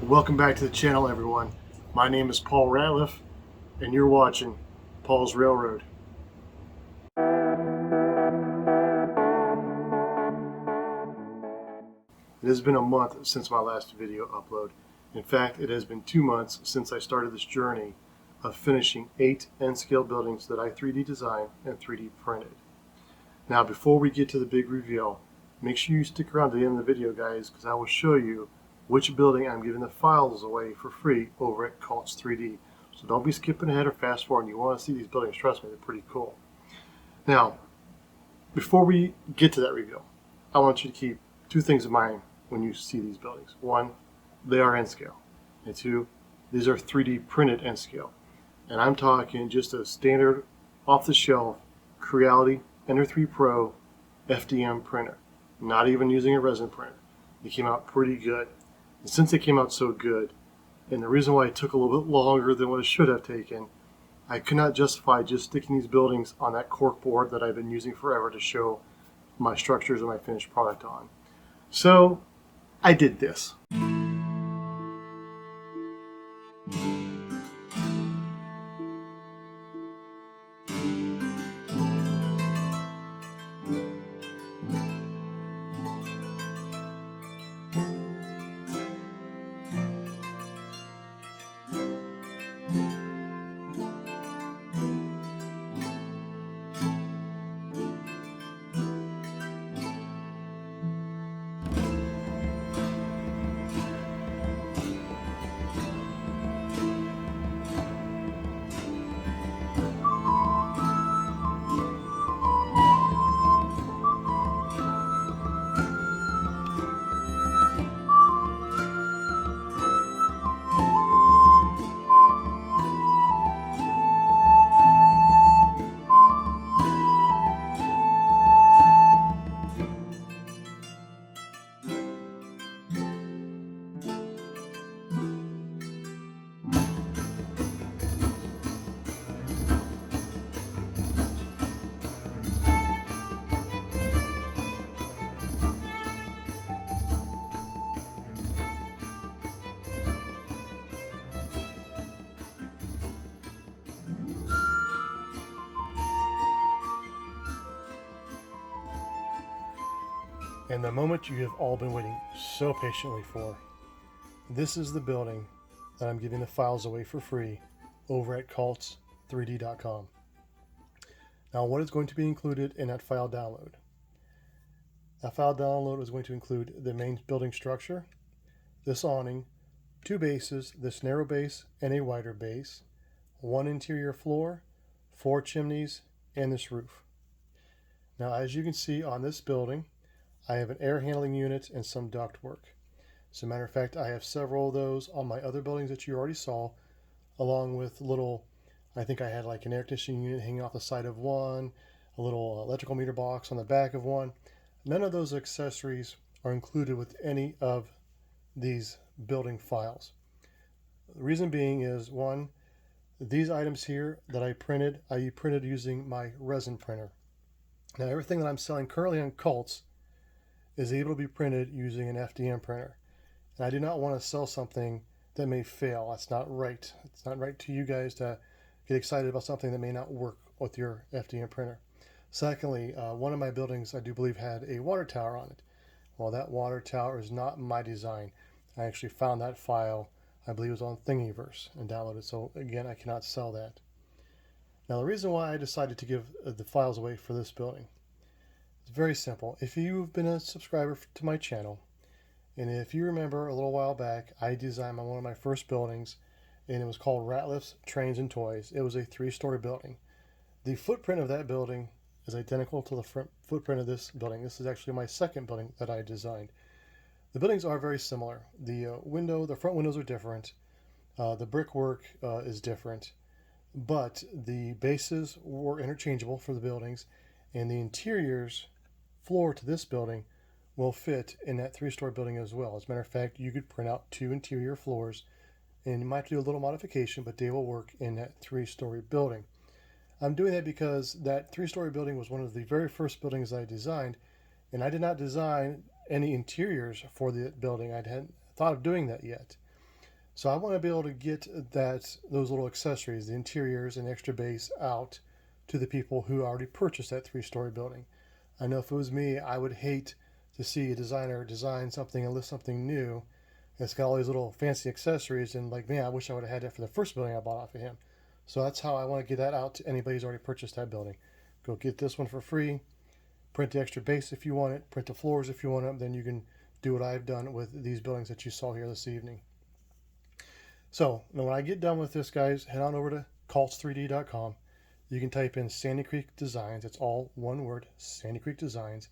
Welcome back to the channel, everyone. My name is Paul Ratliff, and you're watching Paul's Railroad. It has been a month since my last video upload. In fact, it has been 2 months since I started this journey of finishing 8 N-scale buildings that I 3D designed and 3D printed. Now, before we get to the big reveal, make sure you stick around to the end of the video, guys, because I will show you which building I'm giving the files away for free over at Cults 3D. So don't be skipping ahead or fast forwarding. You want to see these buildings. Trust me, they're pretty cool. Now, before we get to that reveal, I want you to keep 2 things in mind when you see these buildings. 1, they are N-scale. And 2, these are 3D printed N-scale. And I'm talking just a standard off-the-shelf Creality Ender 3 Pro FDM printer. Not even using a resin printer. They came out pretty good. And since they came out so good, and the reason why it took a little bit longer than what it should have taken, I could not justify just sticking these buildings on that cork board that I've been using forever to show my structures and my finished product on. So I did this. And the moment you have all been waiting so patiently for. This is the building that I'm giving the files away for free over at cults3d.com. Now, what is going to be included in that file download? That file download is going to include the main building structure, this awning, 2 bases, this narrow base and a wider base, 1 interior floor, 4 chimneys, and this roof. Now, as you can see on this building, I have an air handling unit and some duct work. As a matter of fact, I have several of those on my other buildings that you already saw, along with little, I think I had like an air conditioning unit hanging off the side of one, a little electrical meter box on the back of one. None of those accessories are included with any of these building files. The reason being is, 1, these items here that I printed using my resin printer. Now, everything that I'm selling currently on Cults is able to be printed using an FDM printer. And I do not want to sell something that may fail. That's not right. It's not right to you guys to get excited about something that may not work with your FDM printer. Secondly, one of my buildings, I do believe, had a water tower on it. Well, that water tower is not my design. I actually found that file, I believe it was on Thingiverse, and downloaded. So again, I cannot sell that. Now, the reason why I decided to give the files away for this building, it's very simple. If you've been a subscriber to my channel, and if you remember a little while back, I designed one of my first buildings, and it was called Ratliff's Trains and Toys. It was a 3-story building. The footprint of that building is identical to the footprint of this building. This is actually my second building that I designed. The buildings are very similar. The front windows are different. The brickwork is different, but the bases were interchangeable for the buildings, and the interiors floor to this building will fit in that 3-story building as well. As a matter of fact, you could print out 2 interior floors, and you might do a little modification, but they will work in that 3-story building. I'm doing that because that 3-story building was one of the very first buildings I designed, and I did not design any interiors for the building. I hadn't thought of doing that yet. So I want to be able to get those little accessories, the interiors and extra base, out to the people who already purchased that 3-story building. I know if it was me, I would hate to see a designer design something and list something new. It's got all these little fancy accessories, and like, man, I wish I would have had that for the first building I bought off of him. So that's how I want to get that out to anybody who's already purchased that building. Go get this one for free. Print the extra base if you want it. Print the floors if you want them. Then you can do what I've done with these buildings that you saw here this evening. So now when I get done with this, guys, head on over to cults3d.com. You can type in Sandy Creek Designs. It's all one word, Sandy Creek Designs.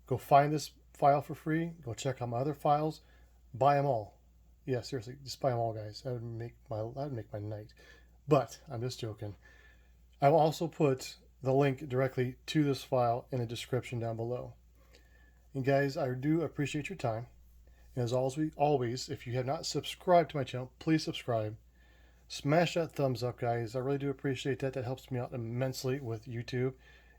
Go find this file for free. Go check out my other files. Buy them all. Yeah, seriously, just buy them all, guys. That would make my night. But I'm just joking. I will also put the link directly to this file in the description down below. And guys, I do appreciate your time. And as always, if you have not subscribed to my channel, please subscribe. Smash that thumbs up, guys. I really do appreciate that. That helps me out immensely with YouTube.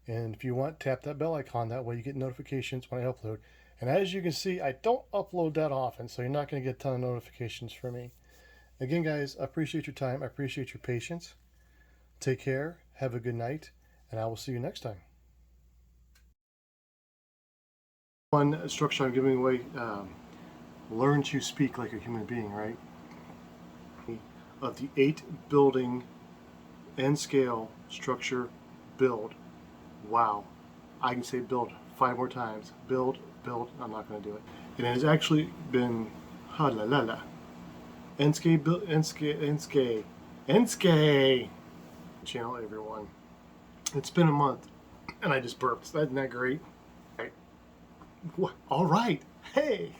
And if you want, tap that bell icon. That way you get notifications when I upload. And as you can see, I don't upload that often, so you're not going to get a ton of notifications from me. Again, guys, I appreciate your time. I appreciate your patience. Take care. Have a good night. And I will see you next time. One instruction I'm giving away, learn to speak like a human being, right? Of the 8 building N scale structure build. Wow. I can say build 5 more times. Build. I'm not going to do it. And it has actually been N-scale channel, everyone. It's been a month and I just burped. Isn't that great? All right. Hey.